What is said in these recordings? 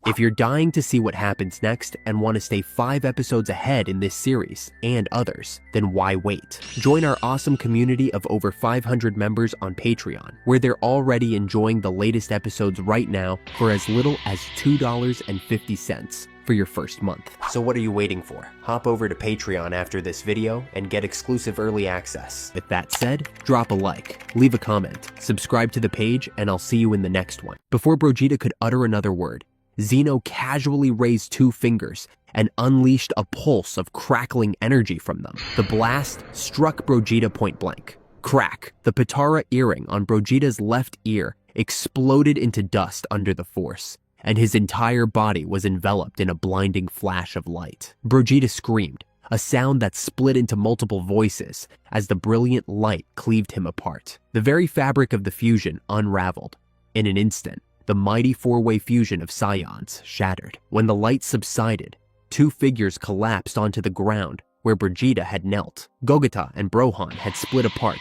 If you're dying to see what happens next and want to stay 5 episodes ahead in this series and others, then why wait? Join our awesome community of over 500 members on Patreon, where they're already enjoying the latest episodes right now for as little as $2.50 for your first month. So what are you waiting for? Hop over to Patreon after this video and get exclusive early access. With that said, drop a like, leave a comment, subscribe to the page, and I'll see you in the next one. Before Vegeta could utter another word, Zeno casually raised 2 fingers and unleashed a pulse of crackling energy from them. The blast struck Vegeta point blank. Crack! The Patara earring on Vegeta's left ear exploded into dust under the force, and his entire body was enveloped in a blinding flash of light. Vegeta screamed, a sound that split into multiple voices as the brilliant light cleaved him apart. The very fabric of the fusion unraveled. In an instant, the mighty 4-way fusion of Saiyans shattered. When the light subsided, 2 figures collapsed onto the ground where Vegeta had knelt. Gogeta and Gohan had split apart,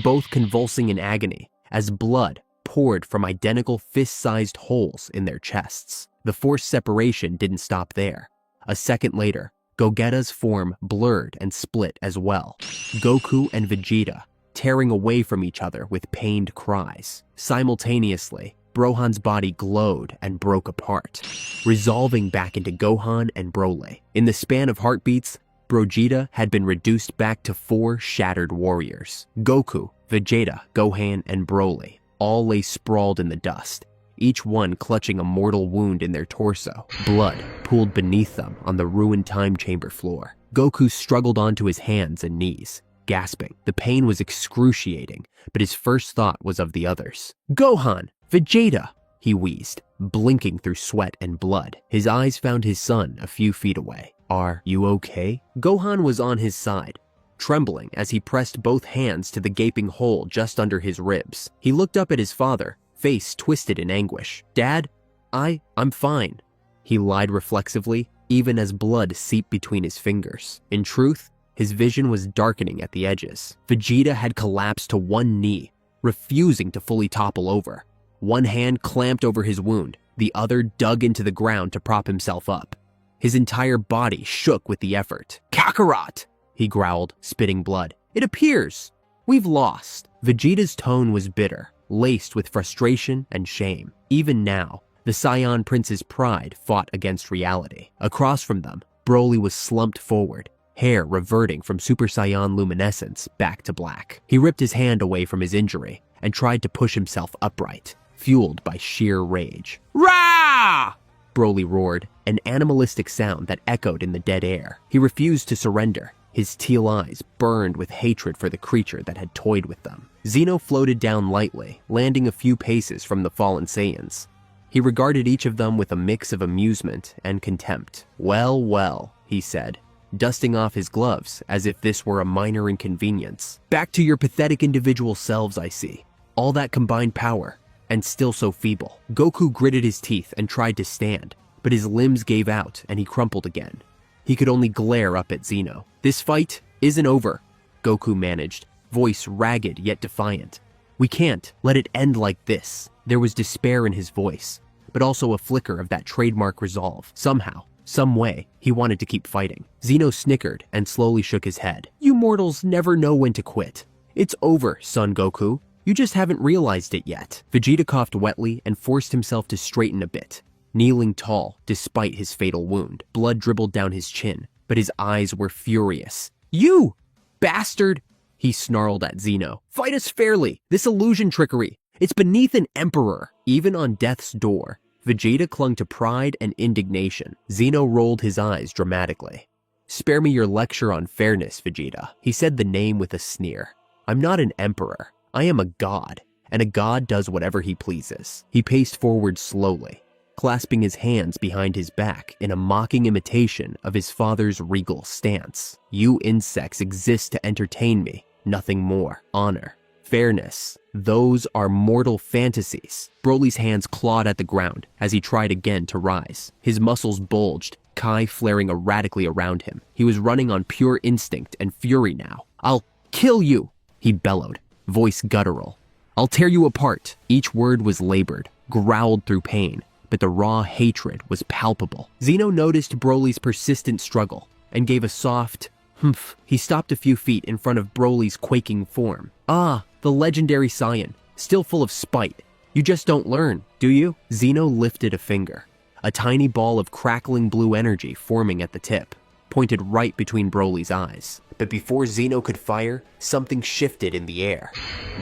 both convulsing in agony as blood poured from identical fist-sized holes in their chests. The forced separation didn't stop there. A second later, Gogeta's form blurred and split as well. Goku and Vegeta tearing away from each other with pained cries. Simultaneously, Gohan's body glowed and broke apart, resolving back into Gohan and Broly. In the span of heartbeats, Vegeta had been reduced back to 4 shattered warriors. Goku, Vegeta, Gohan, and Broly all lay sprawled in the dust, each one clutching a mortal wound in their torso. Blood pooled beneath them on the ruined time chamber floor. Goku struggled onto his hands and knees, gasping. The pain was excruciating, but his first thought was of the others. "Gohan! Vegeta!" he wheezed, blinking through sweat and blood. His eyes found his son a few feet away. "Are you okay?" Gohan was on his side, trembling as he pressed both hands to the gaping hole just under his ribs. He looked up at his father, face twisted in anguish. "Dad, I'm fine," he lied reflexively, even as blood seeped between his fingers. In truth, his vision was darkening at the edges. Vegeta had collapsed to one knee, refusing to fully topple over. One hand clamped over his wound, the other dug into the ground to prop himself up. His entire body shook with the effort. "Kakarot!" he growled, spitting blood. "It appears we've lost." Vegeta's tone was bitter, laced with frustration and shame. Even now, the Saiyan Prince's pride fought against reality. Across from them, Broly was slumped forward, hair reverting from Super Saiyan luminescence back to black. He ripped his hand away from his injury and tried to push himself upright, fueled by sheer rage. "Rah!" Broly roared, an animalistic sound that echoed in the dead air. He refused to surrender. His teal eyes burned with hatred for the creature that had toyed with them. Zeno floated down lightly, landing a few paces from the fallen Saiyans. He regarded each of them with a mix of amusement and contempt. "Well, well," he said, dusting off his gloves as if this were a minor inconvenience. "Back to your pathetic individual selves, I see. All that combined power, and still so feeble." Goku gritted his teeth and tried to stand, but his limbs gave out and he crumpled again. He could only glare up at Zeno. "This fight isn't over," Goku managed, voice ragged yet defiant. "We can't let it end like this." There was despair in his voice, but also a flicker of that trademark resolve. Somehow, some way, he wanted to keep fighting. Zeno snickered and slowly shook his head. "You mortals never know when to quit. It's over, Son Goku. You just haven't realized it yet." Vegeta coughed wetly and forced himself to straighten a bit, kneeling tall despite his fatal wound. Blood dribbled down his chin, but his eyes were furious. "You bastard!" he snarled at Zeno. "Fight us fairly. This illusion trickery, it's beneath an emperor." Even on death's door, Vegeta clung to pride and indignation. Zeno rolled his eyes dramatically. "Spare me your lecture on fairness, Vegeta." He said the name with a sneer. "I'm not an emperor. I am a god, and a god does whatever he pleases." He paced forward slowly, clasping his hands behind his back in a mocking imitation of his father's regal stance. "You insects exist to entertain me, nothing more. Honor, fairness, those are mortal fantasies." Broly's hands clawed at the ground as he tried again to rise. His muscles bulged, Kai flaring erratically around him. He was running on pure instinct and fury now. "I'll kill you," he bellowed, voice guttural. "I'll tear you apart." Each word was labored, growled through pain, but the raw hatred was palpable. Zeno noticed Broly's persistent struggle and gave a soft humph. He stopped a few feet in front of Broly's quaking form. Ah, the legendary Saiyan, still full of spite. You just don't learn, do you? Zeno lifted a finger. A tiny ball of crackling blue energy forming at the tip, pointed right between Broly's eyes. But before Zeno could fire, something shifted in the air.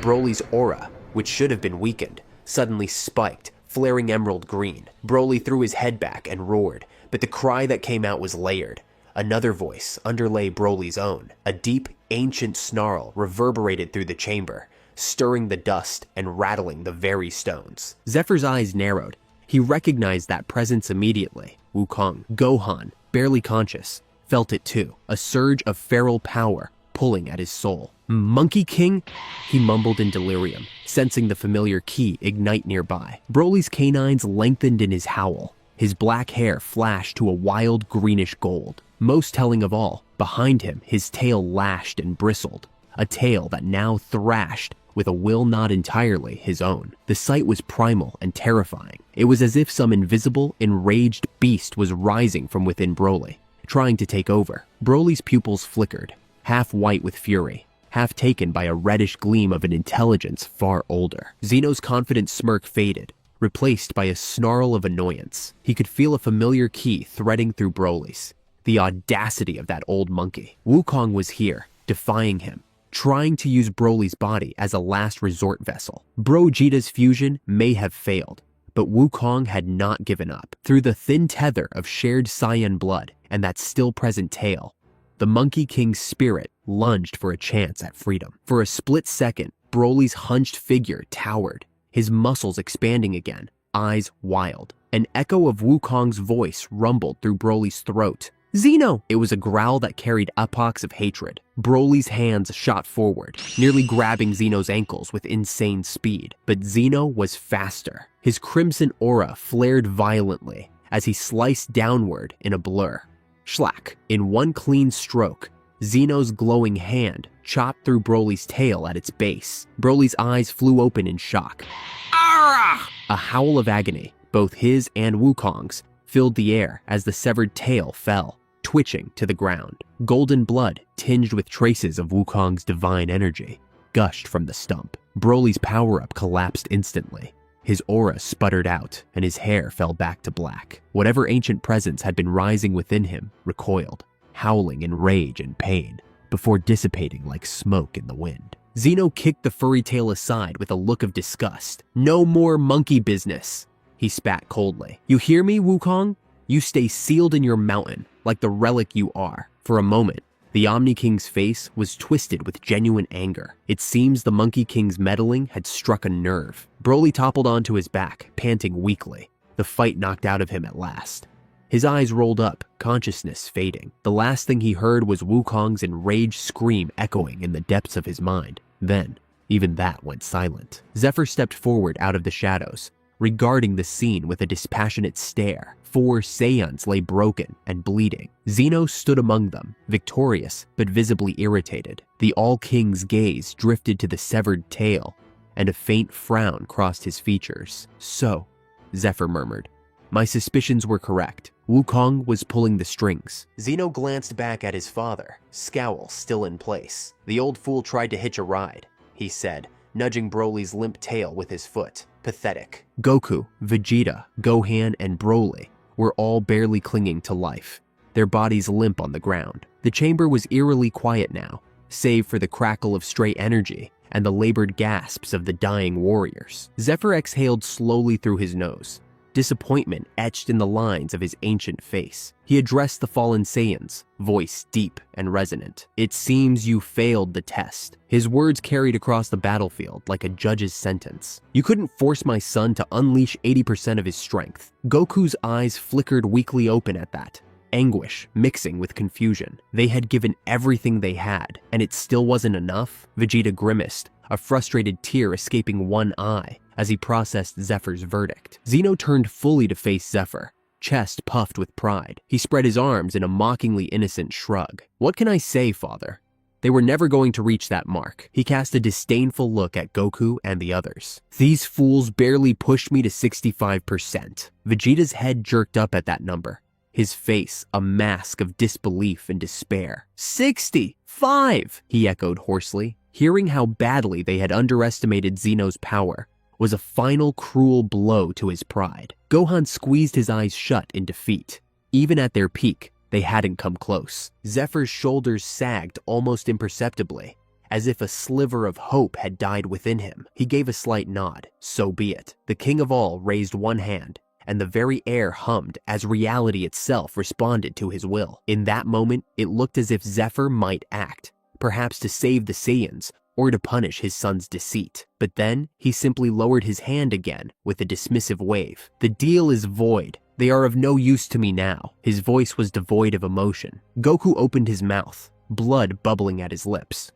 Broly's aura, which should have been weakened, suddenly spiked, flaring emerald green. Broly threw his head back and roared, but the cry that came out was layered. Another voice underlay Broly's own. A deep, ancient snarl reverberated through the chamber, stirring the dust and rattling the very stones. Zephyr's eyes narrowed. He recognized that presence immediately. Wukong, Gohan, barely conscious, felt it too. A surge of feral power pulling at his soul. Monkey King? He mumbled in delirium, sensing the familiar ki ignite nearby. Broly's canines lengthened in his howl. His black hair flashed to a wild greenish gold. Most telling of all, behind him, his tail lashed and bristled. A tail that now thrashed with a will not entirely his own. The sight was primal and terrifying. It was as if some invisible, enraged beast was rising from within Broly, trying to take over. Broly's pupils flickered, half white with fury, half taken by a reddish gleam of an intelligence far older. Zeno's confident smirk faded, replaced by a snarl of annoyance. He could feel a familiar ki threading through Broly's. The audacity of that old monkey. Wukong was here, defying him, trying to use Broly's body as a last resort vessel. Vegeta's fusion may have failed, but Wukong had not given up. Through the thin tether of shared Saiyan blood and that still-present tail, the Monkey King's spirit lunged for a chance at freedom. For a split second, Broly's hunched figure towered, his muscles expanding again, eyes wild. An echo of Wukong's voice rumbled through Broly's throat. Zeno! It was a growl that carried epochs of hatred. Broly's hands shot forward, nearly grabbing Zeno's ankles with insane speed. But Zeno was faster. His crimson aura flared violently as he sliced downward in a blur. Schlack! In one clean stroke, Zeno's glowing hand chopped through Broly's tail at its base. Broly's eyes flew open in shock. Arrgh! A howl of agony, both his and Wukong's, filled the air as the severed tail fell, twitching to the ground. Golden blood, tinged with traces of Wukong's divine energy, gushed from the stump. Broly's power-up collapsed instantly. His aura sputtered out, and his hair fell back to black. Whatever ancient presence had been rising within him recoiled, howling in rage and pain, before dissipating like smoke in the wind. Zeno kicked the furry tail aside with a look of disgust. No more monkey business, he spat coldly. You hear me, Wukong? You stay sealed in your mountain, like the relic you are. For a moment, the Omni King's face was twisted with genuine anger. It seems the Monkey King's meddling had struck a nerve. Broly toppled onto his back, panting weakly. The fight knocked out of him at last. His eyes rolled up, consciousness fading. The last thing he heard was Wukong's enraged scream echoing in the depths of his mind. Then, even that went silent. Zephyr stepped forward out of the shadows, regarding the scene with a dispassionate stare. 4 Saiyans lay broken and bleeding. Zeno stood among them, victorious but visibly irritated. The All-King's gaze drifted to the severed tail, and a faint frown crossed his features. So, Zephyr murmured, my suspicions were correct. Wukong was pulling the strings. Zeno glanced back at his father, scowl still in place. The old fool tried to hitch a ride, he said, nudging Broly's limp tail with his foot. Pathetic. Goku, Vegeta, Gohan, and Broly were all barely clinging to life, their bodies limp on the ground. The chamber was eerily quiet now, save for the crackle of stray energy and the labored gasps of the dying warriors. Zephyr exhaled slowly through his nose, disappointment etched in the lines of his ancient face. He addressed the fallen Saiyans, voice deep and resonant. It seems you failed the test. His words carried across the battlefield like a judge's sentence. You couldn't force my son to unleash 80% of his strength. Goku's eyes flickered weakly open at that, anguish mixing with confusion. They had given everything they had, and it still wasn't enough? Vegeta grimaced, a frustrated tear escaping one eye as he processed Zephyr's verdict. Zeno turned fully to face Zephyr, chest puffed with pride. He spread his arms in a mockingly innocent shrug. What can I say, father? They were never going to reach that mark. He cast a disdainful look at Goku and the others. These fools barely pushed me to 65%. Vegeta's head jerked up at that number, his face a mask of disbelief and despair. 65! He echoed hoarsely. Hearing how badly they had underestimated Xeno's power was a final cruel blow to his pride. Gohan squeezed his eyes shut in defeat. Even at their peak, they hadn't come close. Zephyr's shoulders sagged almost imperceptibly, as if a sliver of hope had died within him. He gave a slight nod. So be it. The king of all raised one hand, and the very air hummed as reality itself responded to his will. In that moment, it looked as if Zephyr might act, perhaps to save the Saiyans or to punish his son's deceit. But then, he simply lowered his hand again with a dismissive wave. The deal is void. They are of no use to me now. His voice was devoid of emotion. Goku opened his mouth, blood bubbling at his lips.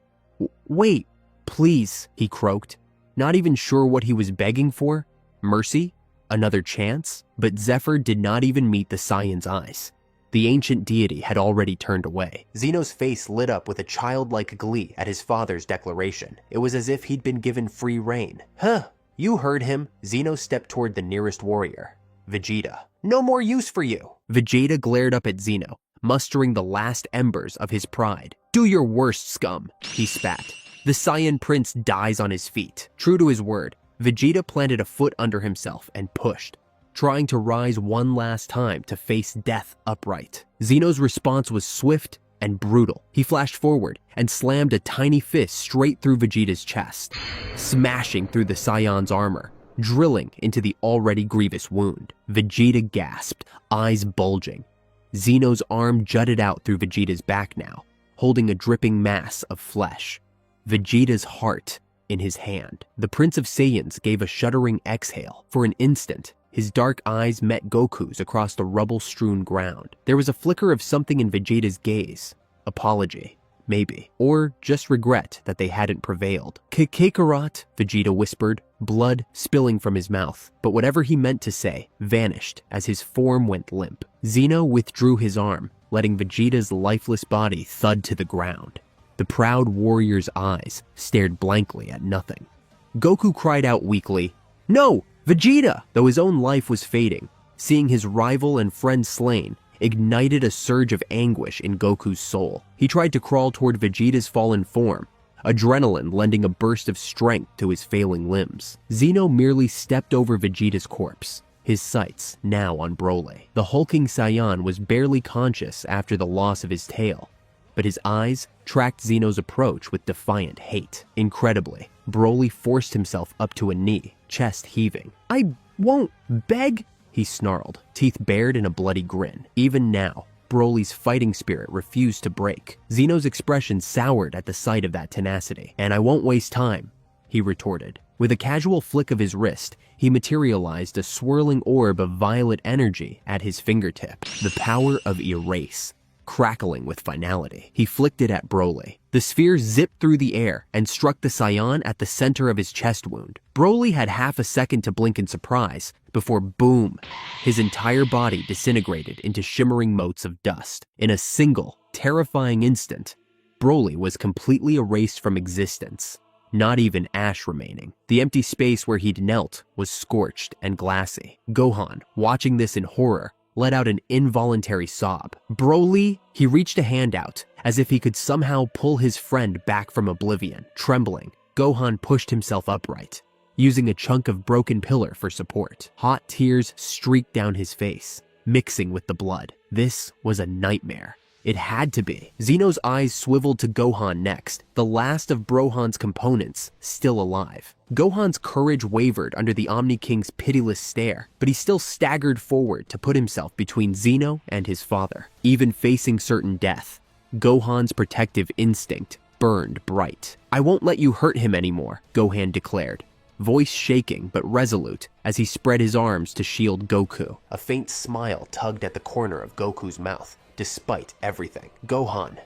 Wait, please, he croaked, not even sure what he was begging for. Mercy? Another chance? But Zephyr did not even meet the Saiyan's eyes. The ancient deity had already turned away. Xeno's face lit up with a childlike glee at his father's declaration. It was as if he'd been given free rein. Huh, you heard him. Xeno stepped toward the nearest warrior. Vegeta. No more use for you. Vegeta glared up at Xeno, mustering the last embers of his pride. Do your worst, scum, he spat. The Saiyan prince dies on his feet. True to his word, Vegeta planted a foot under himself and pushed, trying to rise one last time to face death upright. Xeno's response was swift and brutal. He flashed forward and slammed a tiny fist straight through Vegeta's chest, smashing through the Saiyan's armor, drilling into the already grievous wound. Vegeta gasped, eyes bulging. Xeno's arm jutted out through Vegeta's back now, holding a dripping mass of flesh. Vegeta's heart in his hand. The Prince of Saiyans gave a shuddering exhale. For an instant, his dark eyes met Goku's across the rubble-strewn ground. There was a flicker of something in Vegeta's gaze. Apology, maybe. Or just regret that they hadn't prevailed. Kakarot, Vegeta whispered, blood spilling from his mouth. But whatever he meant to say vanished as his form went limp. Xeno withdrew his arm, letting Vegeta's lifeless body thud to the ground. The proud warrior's eyes stared blankly at nothing. Goku cried out weakly, "No! Vegeta!" Though his own life was fading, seeing his rival and friend slain ignited a surge of anguish in Goku's soul. He tried to crawl toward Vegeta's fallen form, adrenaline lending a burst of strength to his failing limbs. Xeno merely stepped over Vegeta's corpse, his sights now on Broly. The hulking Saiyan was barely conscious after the loss of his tail, but his eyes tracked Xeno's approach with defiant hate. Incredibly, Broly forced himself up to a knee, chest heaving. "I won't beg," he snarled, teeth bared in a bloody grin. Even now, Broly's fighting spirit refused to break. Xeno's expression soured at the sight of that tenacity. "And I won't waste time," he retorted. With a casual flick of his wrist, he materialized a swirling orb of violet energy at his fingertip. The power of erase. Crackling with finality, he flicked it at Broly. The sphere zipped through the air and struck the Saiyan at the center of his chest wound. Broly had half a second to blink in surprise before boom, his entire body disintegrated into shimmering motes of dust. In a single, terrifying instant, Broly was completely erased from existence. Not even ash remaining. The empty space where he'd knelt was scorched and glassy. Gohan, watching this in horror, let out an involuntary sob. "Broly!" He reached a hand out, as if he could somehow pull his friend back from oblivion. Trembling, Gohan pushed himself upright, using a chunk of broken pillar for support. Hot tears streaked down his face, mixing with the blood. This was a nightmare. It had to be. Xeno's eyes swiveled to Gohan next, the last of Brohan's components still alive. Gohan's courage wavered under the Omni King's pitiless stare, but he still staggered forward to put himself between Xeno and his father. Even facing certain death, Gohan's protective instinct burned bright. "I won't let you hurt him anymore," Gohan declared, voice shaking but resolute as he spread his arms to shield Goku. A faint smile tugged at the corner of Goku's mouth. Despite everything. "Gohan,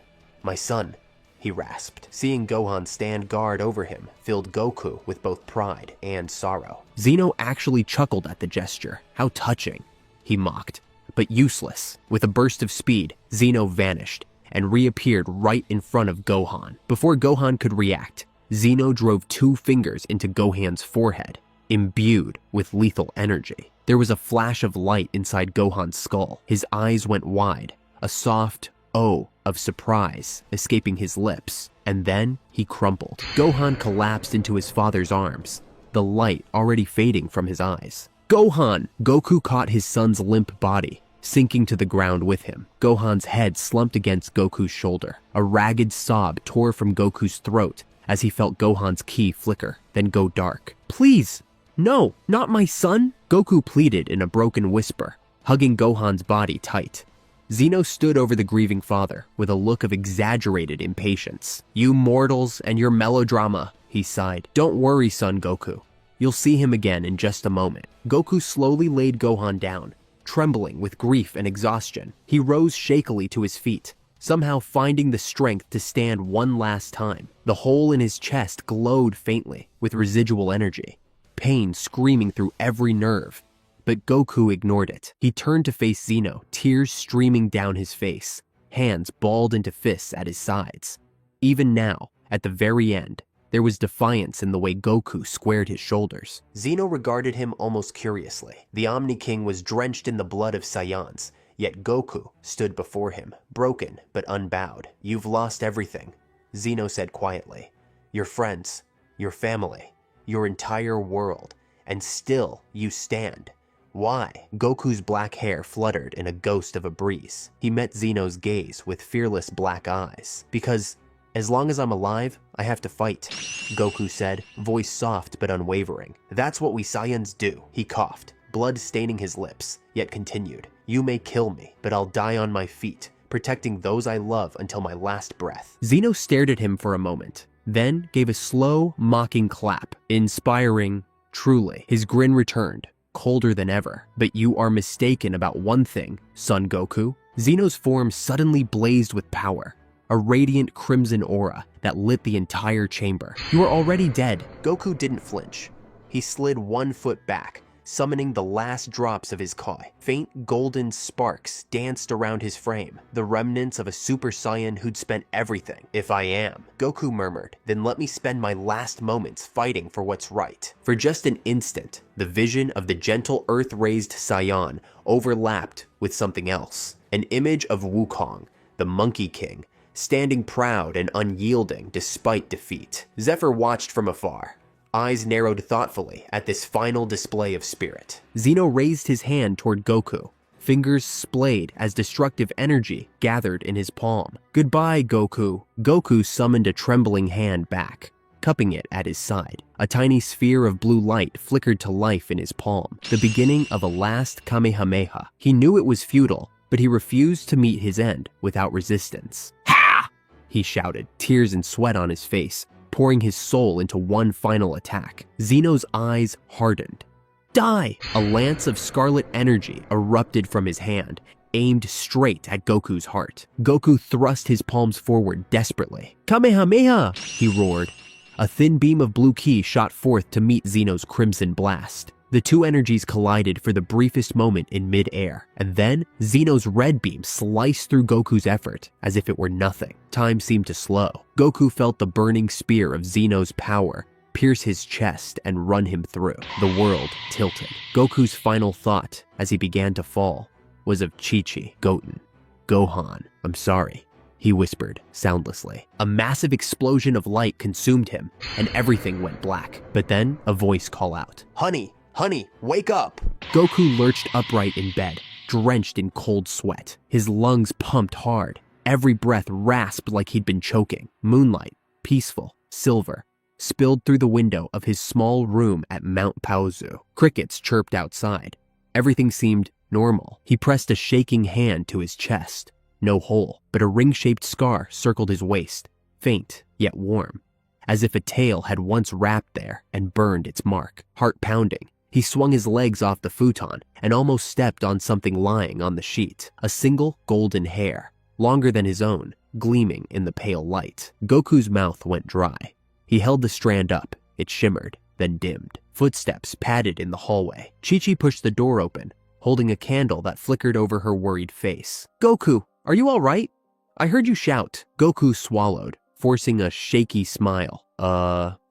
my son," he rasped. Seeing Gohan stand guard over him filled Goku with both pride and sorrow. Xeno actually chuckled at the gesture. "How touching," he mocked, but useless. With a burst of speed, Xeno vanished, and reappeared right in front of Gohan. Before Gohan could react, Zeno drove 2 fingers into Gohan's forehead, imbued with lethal energy. There was a flash of light inside Gohan's skull. His eyes went wide, a soft "oh" of surprise escaping his lips, and then he crumpled. Gohan collapsed into his father's arms, the light already fading from his eyes. "Gohan!" Goku caught his son's limp body, sinking to the ground with him. Gohan's head slumped against Goku's shoulder. A ragged sob tore from Goku's throat as he felt Gohan's ki flicker, then go dark. "Please, no, not my son!" Goku pleaded in a broken whisper, hugging Gohan's body tight. Zeno stood over the grieving father with a look of exaggerated impatience. "You mortals and your melodrama," he sighed. "Don't worry, son Goku. You'll see him again in just a moment." Goku slowly laid Gohan down, trembling with grief and exhaustion. He rose shakily to his feet, somehow finding the strength to stand one last time. The hole in his chest glowed faintly with residual energy, pain screaming through every nerve. But Goku ignored it. He turned to face Zeno, tears streaming down his face, hands balled into fists at his sides. Even now, at the very end, there was defiance in the way Goku squared his shoulders. Zeno regarded him almost curiously. The Omni King was drenched in the blood of Saiyans, yet Goku stood before him, broken but unbowed. "You've lost everything," Zeno said quietly. "Your friends, your family, your entire world, and still you stand. Why?" Goku's black hair fluttered in a ghost of a breeze. He met Zeno's gaze with fearless black eyes. "Because as long as I'm alive, I have to fight," Goku said, voice soft but unwavering. "That's what we Saiyans do." He coughed, blood staining his lips, yet continued. "You may kill me, but I'll die on my feet, protecting those I love until my last breath." Zeno stared at him for a moment, then gave a slow, mocking clap. Inspiring, truly. His grin returned, colder than ever. "But you are mistaken about one thing, son Goku." Zeno's form suddenly blazed with power, a radiant crimson aura that lit the entire chamber. "You are already dead." Goku didn't flinch. He slid 1 foot back, summoning the last drops of his Kai. Faint golden sparks danced around his frame, the remnants of a Super Saiyan who'd spent everything. "If I am," Goku murmured, "then let me spend my last moments fighting for what's right." For just an instant, the vision of the gentle earth-raised Saiyan overlapped with something else. An image of Wukong, the Monkey King, standing proud and unyielding despite defeat. Zephyr watched from afar, eyes narrowed thoughtfully at this final display of spirit. Zeno raised his hand toward Goku, fingers splayed as destructive energy gathered in his palm. "Goodbye, Goku." Goku summoned a trembling hand back, cupping it at his side. A tiny sphere of blue light flickered to life in his palm, the beginning of a last Kamehameha. He knew it was futile, but he refused to meet his end without resistance. "Ha!" he shouted, tears and sweat on his face, pouring his soul into one final attack. Zeno's eyes hardened. "Die!" A lance of scarlet energy erupted from his hand, aimed straight at Goku's heart. Goku thrust his palms forward desperately. "Kamehameha!" he roared. A thin beam of blue ki shot forth to meet Zeno's crimson blast. The two energies collided for the briefest moment in mid-air, and then Zeno's red beam sliced through Goku's effort as if it were nothing. Time seemed to slow. Goku felt the burning spear of Zeno's power pierce his chest and run him through. The world tilted. Goku's final thought, as he began to fall, was of Chi-Chi. "Gohan, I'm sorry," he whispered soundlessly. A massive explosion of light consumed him, and everything went black. But then a voice called out, Honey, wake up!" Goku lurched upright in bed, drenched in cold sweat. His lungs pumped hard. Every breath rasped like he'd been choking. Moonlight, peaceful, silver, spilled through the window of his small room at Mount Paozu. Crickets chirped outside. Everything seemed normal. He pressed a shaking hand to his chest. No hole, but a ring-shaped scar circled his waist, faint yet warm, as if a tail had once wrapped there and burned its mark. Heart pounding, he swung his legs off the futon and almost stepped on something lying on the sheet. A single golden hair, longer than his own, gleaming in the pale light. Goku's mouth went dry. He held the strand up. It shimmered, then dimmed. Footsteps padded in the hallway. Chi-Chi pushed the door open, holding a candle that flickered over her worried face. "Goku, are you all right?" I heard you shout. Goku swallowed, forcing a shaky smile.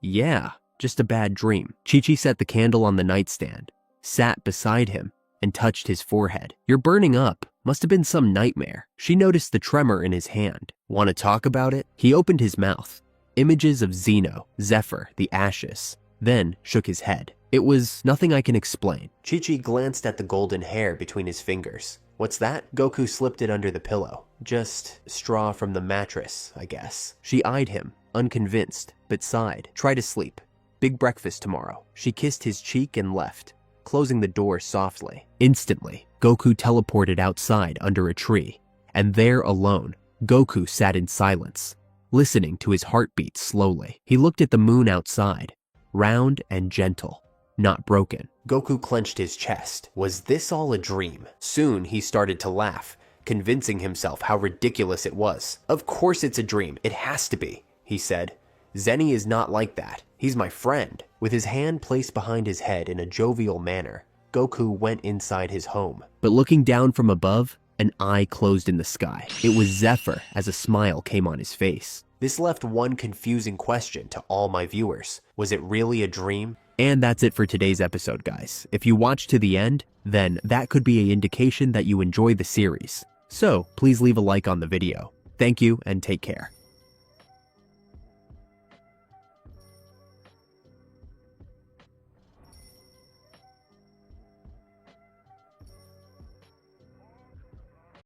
Yeah, just a bad dream. Chi-Chi set the candle on the nightstand, sat beside him, and touched his forehead. You're burning up. Must have been some nightmare. She noticed the tremor in his hand. Want to talk about it? He opened his mouth. Images of Zeno, Zephyr, the ashes, then shook his head. It was nothing I can explain. Chi-Chi glanced at the golden hair between his fingers. What's that? Goku slipped it under the pillow. Just straw from the mattress, I guess. She eyed him, unconvinced, but sighed. Try to sleep. Big breakfast tomorrow. She kissed his cheek and left, closing the door softly. Instantly, Goku teleported outside under a tree, and there alone, Goku sat in silence, listening to his heartbeat slowly. He looked at the moon outside, round and gentle, not broken. Goku clenched his chest. Was this all a dream? Soon he started to laugh, convincing himself how ridiculous it was. Of course it's a dream. It has to be, he said. Zenny is not like that. He's my friend. With his hand placed behind his head in a jovial manner, Goku went inside his home. But looking down from above, an eye closed in the sky. It was Zephyr as a smile came on his face. This left one confusing question to all my viewers. Was it really a dream? And that's it for today's episode, guys. If you watched to the end, then that could be an indication that you enjoy the series. So please leave a like on the video. Thank you and take care.